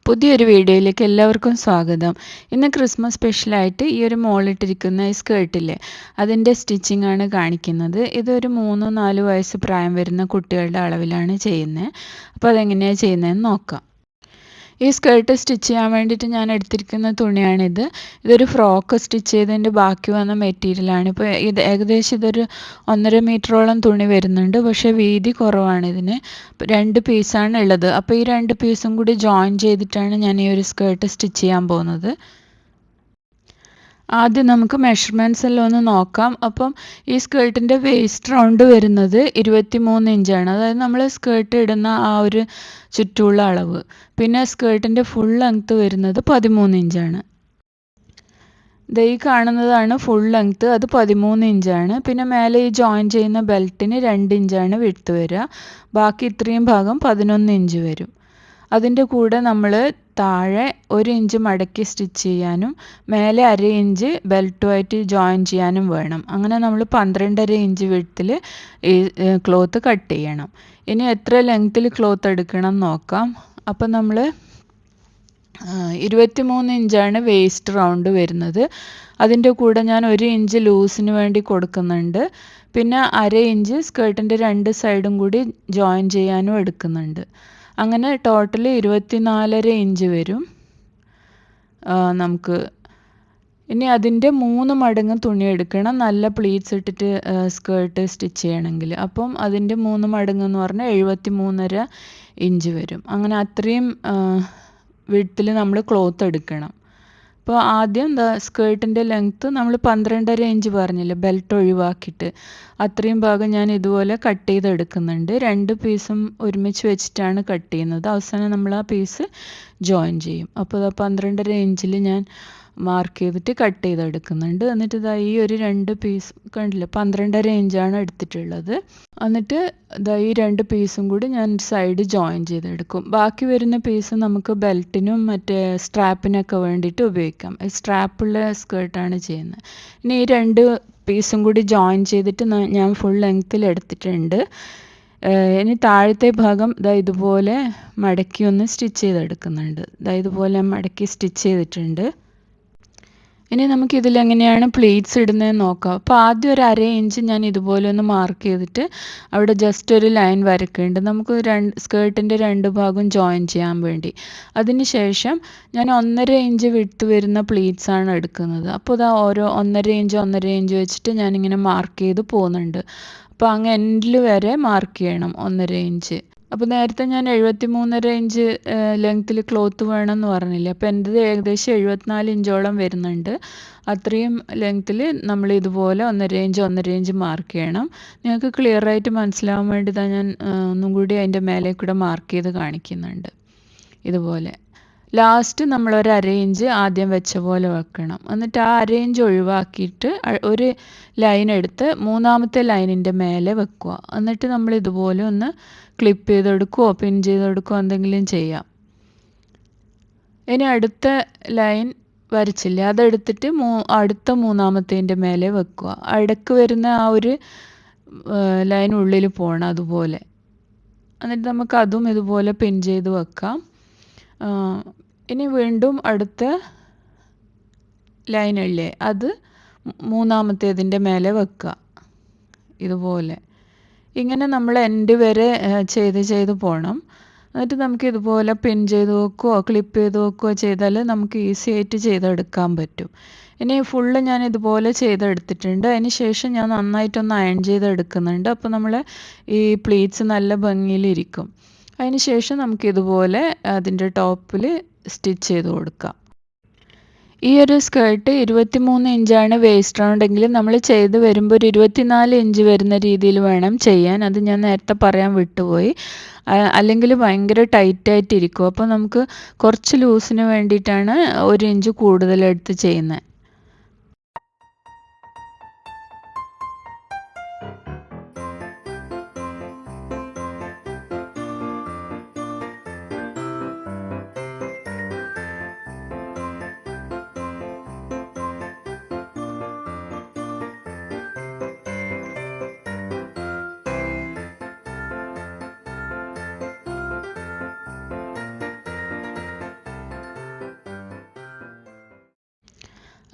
പുതിയൊരു വീഡിയോയിലേക്ക് എല്ലാവർക്കും സ്വാഗതം. ഇന്ന് ക്രിസ്മസ് സ്പെഷ്യലായിട്ട് ഈ ഒരു മോളിട്ടിരിക്കുന്ന ഈ സ്കേർട്ടില്ലേ അതിൻ്റെ സ്റ്റിച്ചിങ് ആണ് കാണിക്കുന്നത്. ഇതൊരു 3-4 വയസ്സ് പ്രായം വരുന്ന കുട്ടികളുടെ അളവിലാണ് ചെയ്യുന്നത്. അപ്പോൾ അതെങ്ങനെയാണ് ചെയ്യുന്നതെന്ന് നോക്കാം. ഈ സ്കേർട്ട് സ്റ്റിച്ച് ചെയ്യാൻ വേണ്ടിയിട്ട് ഞാൻ എടുത്തിരിക്കുന്ന തുണിയാണിത്. ഇതൊരു ഫ്രോക്ക് സ്റ്റിച്ച് ചെയ്തതിൻ്റെ ബാക്കി വന്ന മെറ്റീരിയലാണ്. ഇപ്പോൾ ഏകദേശം ഇതൊരു 1.5 മീറ്ററോളം തുണി വരുന്നുണ്ട്. പക്ഷേ വീതി കുറവാണ് ഇതിന്. 2 പീസാണ് ഉള്ളത്. അപ്പോൾ ഈ 2 പീസും കൂടി ജോയിൻ ചെയ്തിട്ടാണ് ഞാൻ ഈ ഒരു സ്കേർട്ട് സ്റ്റിച്ച് ചെയ്യാൻ പോകുന്നത്. ആദ്യം നമുക്ക് മെഷർമെൻറ്റ്സ് എല്ലാം ഒന്ന് നോക്കാം. അപ്പം ഈ സ്കേർട്ടിൻ്റെ വേസ്റ്റ് റൗണ്ട് വരുന്നത് 23 ഇഞ്ചാണ്. അതായത് നമ്മൾ സ്കേർട്ട് ഇടുന്ന ആ ഒരു ചുറ്റുമുള്ള അളവ്. പിന്നെ സ്കേർട്ടിൻ്റെ ഫുൾ ലെങ്ത്ത് വരുന്നത് 13 ഇഞ്ചാണ്. ഈ കാണുന്നതാണ് ഫുൾ ലെങ്ത്ത്, അത് 13 ഇഞ്ചാണ്. പിന്നെ മേലെ ഈ ജോയിൻ ചെയ്യുന്ന ബെൽറ്റിന് 2 ഇഞ്ചാണ് വിഡ്ത്ത് വരിക. ബാക്കി ഇത്രയും ഭാഗം 11 ഇഞ്ച് വരും. അതിൻ്റെ കൂടെ നമ്മൾ താഴെ 1 ഇഞ്ച് മടക്കി സ്റ്റിച്ച് ചെയ്യാനും മേലെ 1/2 ഇഞ്ച് ബെൽറ്റുമായിട്ട് ജോയിൻ ചെയ്യാനും വേണം. അങ്ങനെ നമ്മൾ 12.5 ഇഞ്ച് വിഡ്ത്തിൽ ഈ ക്ലോത്ത് കട്ട് ചെയ്യണം. ഇനി എത്ര ലെങ്ത്തിൽ ക്ലോത്ത് എടുക്കണം നോക്കാം. അപ്പം നമ്മൾ 23 ഇഞ്ചാണ് വേസ്റ്റ് റൗണ്ട് വരുന്നത്. അതിൻ്റെ കൂടെ ഞാൻ 1 ഇഞ്ച് ലൂസിന് വേണ്ടി കൊടുക്കുന്നുണ്ട്. പിന്നെ 1/2 ഇഞ്ച് സ്കേർട്ടിൻ്റെ 2 സൈഡും കൂടി ജോയിൻ ചെയ്യാനും എടുക്കുന്നുണ്ട്. അങ്ങനെ ടോട്ടൽ 24.5 ഇഞ്ച് വരും നമുക്ക്. ഇനി അതിൻ്റെ 3 മടങ്ങ് തുണി എടുക്കണം നല്ല പ്ലീറ്റ്സ് ഇട്ടിട്ട് സ്കേർട്ട് സ്റ്റിച്ച് ചെയ്യണമെങ്കിൽ. അപ്പം അതിൻ്റെ 3 മടങ്ങ് എന്ന് പറഞ്ഞാൽ 73.5 ഇഞ്ച് വരും. അങ്ങനെ അത്രയും വിഡ്ത്തിൽ നമ്മൾ ക്ലോത്ത് എടുക്കണം. അപ്പോൾ ആദ്യം സ്കേർട്ടിൻ്റെ ലെങ്ത്ത് നമ്മൾ 12.5 ഇഞ്ച് പറഞ്ഞില്ലേ ബെൽറ്റ് ഒഴിവാക്കിയിട്ട്, അത്രയും ഭാഗം ഞാൻ ഇതുപോലെ കട്ട് ചെയ്തെടുക്കുന്നുണ്ട്. 2 പീസും ഒരുമിച്ച് വെച്ചിട്ടാണ് കട്ട് ചെയ്യുന്നത്. അവസാനം നമ്മൾ ആ പീസ് ജോയിൻ ചെയ്യും. അപ്പോൾ 12.5 ഇഞ്ചിൽ ഞാൻ മാർക്ക് ചെയ്തിട്ട് കട്ട് ചെയ്തെടുക്കുന്നുണ്ട്. എന്നിട്ട് ഈ ഒരു 2 പീസ് കണ്ടില്ലേ 12.5 ഇഞ്ചാണ് എടുത്തിട്ടുള്ളത്. എന്നിട്ട് ഈ 2 പീസും കൂടി ഞാൻ സൈഡ് ജോയിൻ ചെയ്തെടുക്കും. ബാക്കി വരുന്ന പീസ് നമുക്ക് ബെൽറ്റിനും മറ്റേ സ്ട്രാപ്പിനൊക്കെ വേണ്ടിയിട്ട് ഉപയോഗിക്കാം. സ്ട്രാപ്പുള്ള സ്കേർട്ടാണ് ചെയ്യുന്നത്. ഇനി ഈ 2 പീസും കൂടി ജോയിൻ ചെയ്തിട്ട് ഞാൻ ഫുൾ ലെങ്ത്തിൽ എടുത്തിട്ടുണ്ട്. ഇനി താഴത്തെ ഭാഗം ഇതുപോലെ മടക്കി ഒന്ന് സ്റ്റിച്ച് ചെയ്തെടുക്കുന്നുണ്ട്. ഇതുപോലെ മടക്കി സ്റ്റിച്ച് ചെയ്തിട്ടുണ്ട്. ഇനി നമുക്ക് ഇതിലെങ്ങനെയാണ് പ്ലീറ്റ്സ് ഇടുന്നതെന്ന് നോക്കാം. അപ്പോൾ ആദ്യം ഒരു 1/2 ഇഞ്ച് ഞാൻ ഇതുപോലെ ഒന്ന് മാർക്ക് ചെയ്തിട്ട് അവിടെ ജസ്റ്റ് ഒരു ലൈൻ വരയ്ക്കുന്നുണ്ട്. നമുക്ക് സ്കേർട്ടിൻ്റെ 2 ഭാഗവും ജോയിൻ ചെയ്യാൻ വേണ്ടി. അതിന് ശേഷം ഞാൻ 1.5 ഇഞ്ച് വിഡ്ത്ത് വരുന്ന പ്ലീറ്റ്സ് ആണ് എടുക്കുന്നത്. അപ്പോൾ ഓരോ 1.5 ഇഞ്ച് വെച്ചിട്ട് ഞാനിങ്ങനെ മാർക്ക് ചെയ്ത് പോകുന്നുണ്ട്. അപ്പോൾ അങ്ങ് എൻഡിൽ വരെ മാർക്ക് ചെയ്യണം 1.5 ഇഞ്ച്. അപ്പോൾ നേരത്തെ ഞാൻ 73.5 ഇഞ്ച് ലെങ്ത്തിൽ ക്ലോത്ത് വേണമെന്ന് പറഞ്ഞില്ലേ. അപ്പോൾ എൻ്റെത് ഏകദേശം 74 ഇഞ്ചോളം വരുന്നുണ്ട്. അത്രയും ലെങ്ത്തിൽ നമ്മൾ ഇതുപോലെ 1.5 ഇഞ്ച് മാർക്ക് ചെയ്യണം. നിങ്ങൾക്ക് ക്ലിയറായിട്ട് മനസ്സിലാവാൻ വേണ്ടി ഞാൻ ഒന്നും കൂടി അതിൻ്റെ മേലെ കൂടെ മാർക്ക് ചെയ്ത് കാണിക്കുന്നുണ്ട്. ഇതുപോലെ ലാസ്റ്റ് നമ്മൾ ഒരു 1/2 ഇഞ്ച് ആദ്യം വെച്ച പോലെ വെക്കണം. എന്നിട്ട് ആ 1/2 ഇഞ്ച് ഒഴിവാക്കിയിട്ട് ഒരു ലൈൻ എടുത്ത് 3-ാമത്തെ ലൈനിൻ്റെ മേലെ വെക്കുക. എന്നിട്ട് നമ്മൾ ഇതുപോലെ ഒന്ന് ക്ലിപ്പ് ചെയ്തെടുക്കുകയോ പിൻ ചെയ്തെടുക്കുകയോ എന്തെങ്കിലും ചെയ്യാം. ഇനി അടുത്ത ലൈൻ വരച്ചില്ലേ അതെടുത്തിട്ട് അടുത്ത 3-ാമത്തേൻ്റെ മേലെ വെക്കുക. ഇടയ്ക്ക് വരുന്ന ആ ഒരു ലൈൻ ഉള്ളിൽ പോകണം അതുപോലെ. എന്നിട്ട് നമുക്ക് അതും ഇതുപോലെ പിൻ ചെയ്ത് വെക്കാം. ഇനി വീണ്ടും അടുത്ത ലൈനില്ലേ അത് 3-ാമത്തേതിൻ്റെ മേലെ വെക്കുക ഇതുപോലെ. ഇങ്ങനെ നമ്മൾ എൻഡ് വരെ ചെയ്ത് പോകണം. എന്നിട്ട് നമുക്ക് ഇതുപോലെ പിൻ ചെയ്ത് വെക്കുകയോ ക്ലിപ്പ് ചെയ്ത് വെക്കുകയോ ചെയ്താൽ നമുക്ക് ഈസി ആയിട്ട് ചെയ്തെടുക്കാൻ പറ്റും. ഇനി ഫുള്ള് ഞാൻ ഇതുപോലെ ചെയ്തെടുത്തിട്ടുണ്ട്. അതിന് ശേഷം ഞാൻ നന്നായിട്ടൊന്ന് അയൺ ചെയ്തെടുക്കുന്നുണ്ട്. അപ്പോൾ നമ്മൾ ഈ പ്ലീറ്റ്സ് നല്ല ഭംഗിയിലിരിക്കും. അതിന് ശേഷം നമുക്കിതുപോലെ അതിൻ്റെ ടോപ്പിൽ സ്റ്റിച്ച് ചെയ്ത് കൊടുക്കാം. ഈ ഒരു സ്കേർട്ട് 23 ഇഞ്ചാണ് വേസ്റ്റ് റൗണ്ട് എങ്കിലും നമ്മൾ ചെയ്ത് വരുമ്പോൾ ഒരു 24 ഇഞ്ച് വരുന്ന രീതിയിൽ വേണം ചെയ്യാൻ. അത് ഞാൻ നേരത്തെ പറയാൻ വിട്ടുപോയി. അല്ലെങ്കിൽ ഭയങ്കര ടൈറ്റായിട്ടിരിക്കും. അപ്പോൾ നമുക്ക് കുറച്ച് ലൂസിന് വേണ്ടിയിട്ടാണ് 1 ഇഞ്ച് കൂടുതലെടുത്ത് ചെയ്യുന്നത്.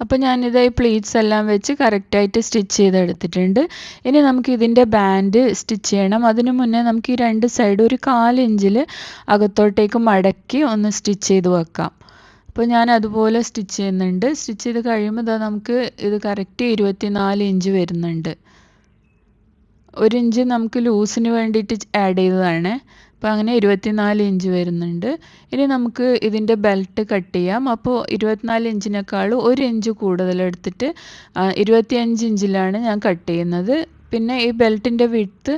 അപ്പോൾ ഞാനിത് ഈ പ്ലീറ്റ്സ് എല്ലാം വെച്ച് കറക്റ്റായിട്ട് സ്റ്റിച്ച് ചെയ്തെടുത്തിട്ടുണ്ട്. ഇനി നമുക്ക് ഇതിൻ്റെ ബാൻഡ് സ്റ്റിച്ച് ചെയ്യണം. അതിനു മുന്നേ നമുക്ക് ഈ രണ്ട് സൈഡ് ഒരു 1/4 ഇഞ്ചിൽ അകത്തോട്ടേക്ക് മടക്കി ഒന്ന് സ്റ്റിച്ച് ചെയ്ത് വെക്കാം. അപ്പോൾ ഞാൻ അതുപോലെ സ്റ്റിച്ച് ചെയ്യുന്നുണ്ട്. സ്റ്റിച്ച് ചെയ്ത് കഴിയുമ്പോൾ ഇതാ നമുക്ക് ഇത് കറക്റ്റ് 24 ഇഞ്ച് വരുന്നുണ്ട്. 1 ഇഞ്ച് നമുക്ക് ലൂസിന് വേണ്ടിയിട്ട് ആഡ് ചെയ്തതാണ്. അപ്പോൾ അങ്ങനെ 24 ഇഞ്ച് വരുന്നുണ്ട്. ഇനി നമുക്ക് ഇതിൻ്റെ ബെൽറ്റ് കട്ട് ചെയ്യാം. അപ്പോൾ 24 ഇഞ്ചിനേക്കാൾ 1 ഇഞ്ച് കൂടുതലെടുത്തിട്ട് 25 ഇഞ്ചിലാണ് ഞാൻ കട്ട് ചെയ്യുന്നത്. പിന്നെ ഈ ബെൽറ്റിൻ്റെ വിഡ്ത്ത്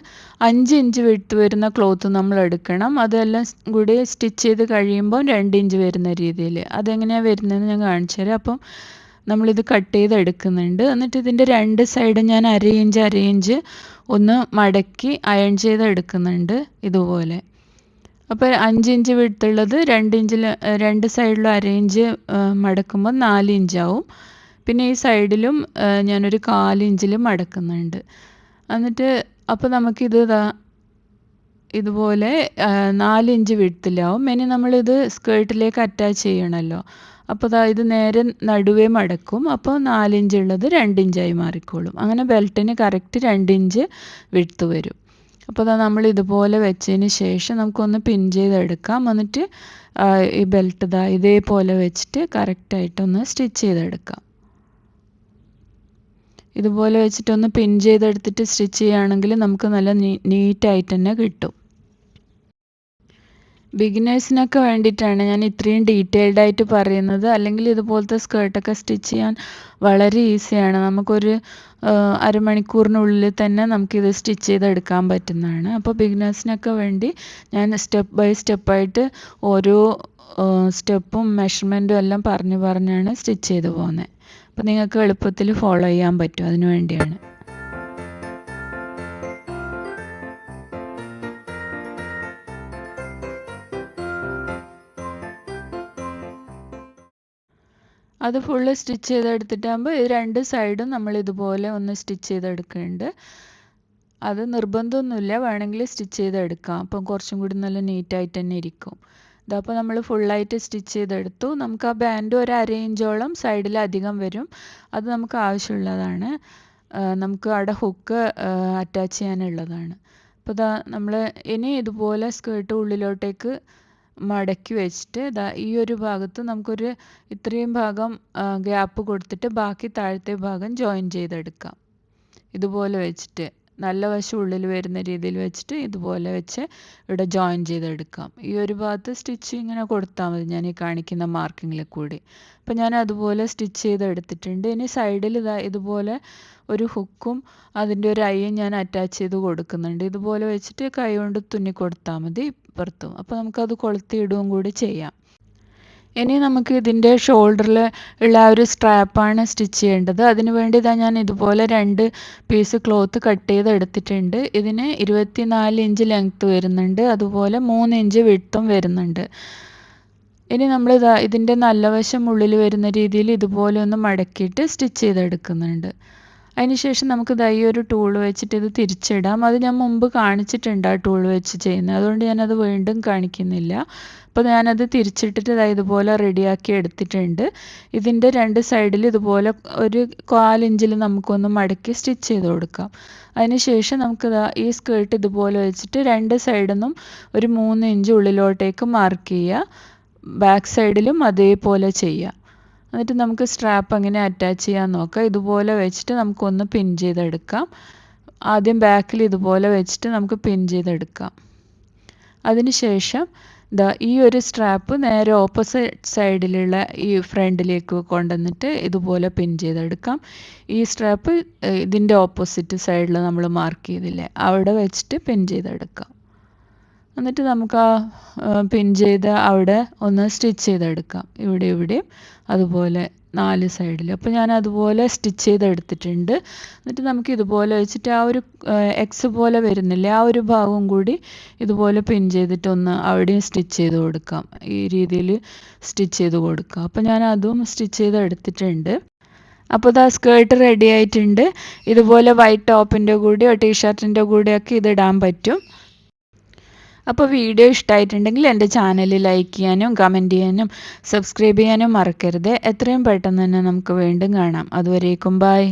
5 ഇഞ്ച് വിഡ്ത്ത് വരുന്ന ക്ലോത്ത് നമ്മൾ എടുക്കണം. അതെല്ലാം കൂടി സ്റ്റിച്ച് ചെയ്ത് കഴിയുമ്പോൾ 2 ഇഞ്ച് വരുന്ന രീതിയിൽ. അതെങ്ങനെയാണ് വരുന്നതെന്ന് ഞാൻ കാണിച്ചു തരാം. അപ്പം നമ്മളിത് കട്ട് ചെയ്ത് എടുക്കുന്നുണ്ട്. എന്നിട്ട് ഇതിൻ്റെ രണ്ട് സൈഡും ഞാൻ അര ഇഞ്ച് ഒന്ന് മടക്കി അയൺ ചെയ്ത് എടുക്കുന്നുണ്ട് ഇതുപോലെ. അപ്പോൾ 5 ഇഞ്ച് വിഡ്ത്തുള്ളത് 2 ഇഞ്ചിൽ രണ്ട് സൈഡിലും അര ഇഞ്ച് മടക്കുമ്പോൾ 4 ഇഞ്ചാവും. പിന്നെ ഈ സൈഡിലും ഞാനൊരു 1/4 ഇഞ്ചിൽ മടക്കുന്നുണ്ട്. എന്നിട്ട് അപ്പോൾ നമുക്കിത് ഇതുപോലെ 4 ഇഞ്ച് വിഡ്ത്തിലാവും. ഇനി നമ്മളിത് സ്കേർട്ടിലേക്ക് അറ്റാച്ച് ചെയ്യണമല്ലോ. അപ്പോൾ ഇത് നേരെ നടുവേ മടക്കും. അപ്പോൾ 4 ഇഞ്ച് ഉള്ളത് 2 ഇഞ്ചായി മാറിക്കോളും. അങ്ങനെ ബെൽറ്റിന് കറക്റ്റ് 2 ഇഞ്ച് വിഡ്ത്ത് വരും. അപ്പോൾ നമ്മൾ ഇതുപോലെ വെച്ചതിന് ശേഷം നമുക്കൊന്ന് പിൻ ചെയ്തെടുക്കാം. എന്നിട്ട് ഈ ബെൽറ്റ് ഇതേപോലെ വെച്ചിട്ട് കറക്റ്റായിട്ടൊന്ന് സ്റ്റിച്ച് ചെയ്തെടുക്കാം. ഇതുപോലെ വെച്ചിട്ടൊന്ന് പിൻ ചെയ്തെടുത്തിട്ട് സ്റ്റിച്ച് ചെയ്യുകയാണെങ്കിൽ നമുക്ക് നല്ല നീറ്റായിട്ട് തന്നെ കിട്ടും. ബിഗിനേഴ്സിനൊക്കെ വേണ്ടിയിട്ടാണ് ഞാൻ ഇത്രയും ഡീറ്റെയിൽഡ് ആയിട്ട് പറയുന്നത്. അല്ലെങ്കിൽ ഇതുപോലത്തെ സ്കേർട്ടൊക്കെ സ്റ്റിച്ച് ചെയ്യാൻ വളരെ ഈസിയാണ്. നമുക്കൊരു അരമണിക്കൂറിനുള്ളിൽ തന്നെ നമുക്കിത് സ്റ്റിച്ച് ചെയ്തെടുക്കാൻ പറ്റുന്നതാണ്. അപ്പോൾ ബിഗിനേഴ്സിനൊക്കെ വേണ്ടി ഞാൻ സ്റ്റെപ്പ് ബൈ സ്റ്റെപ്പായിട്ട് ഓരോ സ്റ്റെപ്പും മെഷർമെൻറ്റും എല്ലാം പറഞ്ഞാണ് സ്റ്റിച്ച് ചെയ്ത് പോകുന്നത്. അപ്പോൾ നിങ്ങൾക്ക് എളുപ്പത്തിൽ ഫോളോ ചെയ്യാൻ പറ്റും. അതിനു വേണ്ടിയാണ്. അത് ഫുള്ള് സ്റ്റിച്ച് ചെയ്തെടുത്തിട്ടാകുമ്പോൾ ഈ രണ്ട് സൈഡും നമ്മൾ ഇതുപോലെ ഒന്ന് സ്റ്റിച്ച് ചെയ്തെടുക്കുന്നുണ്ട്. അത് നിർബന്ധമൊന്നുമില്ല, വേണമെങ്കിൽ സ്റ്റിച്ച് ചെയ്തെടുക്കാം. അപ്പം കുറച്ചും കൂടി നല്ല നീറ്റായിട്ട് തന്നെ ഇരിക്കും. ഇതപ്പോൾ നമ്മൾ ഫുള്ളായിട്ട് സ്റ്റിച്ച് ചെയ്തെടുത്തു. നമുക്ക് ആ ബാൻഡ് ഒരു അര ഇഞ്ചോളം സൈഡിൽ അധികം വരും. അത് നമുക്ക് ആവശ്യമുള്ളതാണ്. നമുക്ക് അവിടെ ഹുക്ക് അറ്റാച്ച് ചെയ്യാനുള്ളതാണ്. അപ്പോൾ നമ്മൾ ഇനി ഇതുപോലെ സ്കേർട്ട് ഉള്ളിലോട്ടേക്ക് മടക്കി വെച്ചിട്ട് ഈ ഒരു ഭാഗത്ത് നമുക്കൊരു ഇത്രയും ഭാഗം ഗ്യാപ്പ് കൊടുത്തിട്ട് ബാക്കി താഴത്തെ ഭാഗം ജോയിൻ ചെയ്തെടുക്കാം. ഇതുപോലെ വെച്ചിട്ട് നല്ല വശം ഉള്ളിൽ വരുന്ന രീതിയിൽ വെച്ചിട്ട് ഇതുപോലെ വെച്ച് ഇവിടെ ജോയിൻ ചെയ്തെടുക്കാം. ഈ ഒരു ഭാഗത്ത് സ്റ്റിച്ച് ഇങ്ങനെ കൊടുത്താൽ മതി, ഞാൻ ഈ കാണിക്കുന്ന മാർക്കിങ്ങിൽ കൂടി. അപ്പം ഞാൻ അതുപോലെ സ്റ്റിച്ച് ചെയ്തെടുത്തിട്ടുണ്ട്. ഇനി സൈഡിൽ ഇതുപോലെ ഒരു ഹുക്കും അതിൻ്റെ ഒരു ഐയും ഞാൻ അറ്റാച്ച് ചെയ്ത് കൊടുക്കുന്നുണ്ട്. ഇതുപോലെ വെച്ചിട്ട് കൈ കൊണ്ട് തുന്നി കൊടുത്താൽ മതി ഇപ്പുറത്തും. അപ്പോൾ നമുക്കത് കൊളുത്തിയിടുകയും കൂടി ചെയ്യാം. ഇനി നമുക്ക് ഇതിൻ്റെ ഷോൾഡറിൽ ഉള്ള ആ ഒരു സ്ട്രാപ്പാണ് സ്റ്റിച്ച് ചെയ്യേണ്ടത്. അതിന് വേണ്ടി ഞാൻ ഇതുപോലെ 2 പീസ് ക്ലോത്ത് കട്ട് ചെയ്ത് എടുത്തിട്ടുണ്ട്. ഇതിന് 24 ഇഞ്ച് ലെങ്ത്ത് വരുന്നുണ്ട്, അതുപോലെ 3 ഇഞ്ച് വിഡ്ത്തും വരുന്നുണ്ട്. ഇനി നമ്മൾ ഇതിൻ്റെ നല്ല വശം ഉള്ളിൽ വരുന്ന രീതിയിൽ ഇതുപോലെ ഒന്ന് മടക്കിയിട്ട് സ്റ്റിച്ച് ചെയ്തെടുക്കുന്നുണ്ട്. അതിനുശേഷം നമുക്ക് ഈ ഒരു ടൂൾ വെച്ചിട്ട് ഇത് തിരിച്ചിടാം. അത് ഞാൻ മുമ്പ് കാണിച്ചിട്ടുണ്ട് ആ ടൂൾ വെച്ച് ചെയ്യുന്നത്, അതുകൊണ്ട് ഞാനത് വീണ്ടും കാണിക്കുന്നില്ല. അപ്പോൾ ഞാനത് തിരിച്ചിട്ടിട്ട് ഇതുപോലെ റെഡിയാക്കി എടുത്തിട്ടുണ്ട്. ഇതിൻ്റെ 2 സൈഡിൽ ഇതുപോലെ ഒരു 1/4 ഇഞ്ചിൽ നമുക്കൊന്ന് മടക്കി സ്റ്റിച്ച് ചെയ്ത് കൊടുക്കാം. അതിനുശേഷം നമുക്ക് ഈ സ്കേർട്ട് ഇതുപോലെ വെച്ചിട്ട് 2 സൈഡിൽ നിന്നും ഒരു 3 ഇഞ്ച് ഉള്ളിലോട്ടേക്ക് മാർക്ക് ചെയ്യുക. ബാക്ക് സൈഡിലും അതേപോലെ ചെയ്യുക. എന്നിട്ട് നമുക്ക് സ്ട്രാപ്പ് എങ്ങനെ അറ്റാച്ച് ചെയ്യാൻ നോക്കാം. ഇതുപോലെ വെച്ചിട്ട് നമുക്കൊന്ന് പിൻ ചെയ്തെടുക്കാം. ആദ്യം ബാക്കിൽ ഇതുപോലെ വെച്ചിട്ട് നമുക്ക് പിൻ ചെയ്തെടുക്കാം. അതിനുശേഷം ഈ ഒരു സ്ട്രാപ്പ് നേരെ ഓപ്പോസിറ്റ് സൈഡിലുള്ള ഈ ഫ്രണ്ടിലേക്ക് കൊണ്ടുവന്നിട്ട് ഇതുപോലെ പിൻ ചെയ്തെടുക്കാം. ഈ സ്ട്രാപ്പ് ഇതിൻ്റെ ഓപ്പോസിറ്റ് സൈഡിൽ നമ്മൾ മാർക്ക് ചെയ്തില്ലേ, അവിടെ വെച്ചിട്ട് പിൻ ചെയ്തെടുക്കാം. എന്നിട്ട് നമുക്ക് ആ പിൻ ചെയ്ത് അവിടെ ഒന്ന് സ്റ്റിച്ച് ചെയ്തെടുക്കാം. ഇവിടെയും അതുപോലെ 4 സൈഡിൽ. അപ്പോൾ ഞാൻ അതുപോലെ സ്റ്റിച്ച് ചെയ്തെടുത്തിട്ടുണ്ട്. എന്നിട്ട് നമുക്ക് ഇതുപോലെ വെച്ചിട്ട് ആ ഒരു എക്സ് പോലെ വരുന്നില്ലേ, ആ ഒരു ഭാഗവും കൂടി ഇതുപോലെ പിൻ ചെയ്തിട്ട് ഒന്ന് അവിടെയും സ്റ്റിച്ച് ചെയ്ത് കൊടുക്കാം. ഈ രീതിയിൽ സ്റ്റിച്ച് ചെയ്ത് കൊടുക്കാം. അപ്പോൾ ഞാൻ അതും സ്റ്റിച്ച് ചെയ്തെടുത്തിട്ടുണ്ട്. അപ്പോൾ സ്കേർട്ട് റെഡി ആയിട്ടുണ്ട്. ഇതുപോലെ വൈറ്റ് ടോപ്പിൻ്റെ കൂടെയോ ടീഷർട്ടിൻ്റെ കൂടെയൊക്കെ ഇതിടാൻ പറ്റും. അപ്പോൾ വീഡിയോ ഇഷ്ടമായിട്ടുണ്ടെങ്കിൽ എൻ്റെ ചാനൽ ലൈക്ക് ചെയ്യാനും കമൻറ്റ് ചെയ്യാനും സബ്സ്ക്രൈബ് ചെയ്യാനും മറക്കരുത്. എത്രയും പെട്ടെന്ന് തന്നെ നമുക്ക് വീണ്ടും കാണാം. അതുവരേക്കും ബൈ.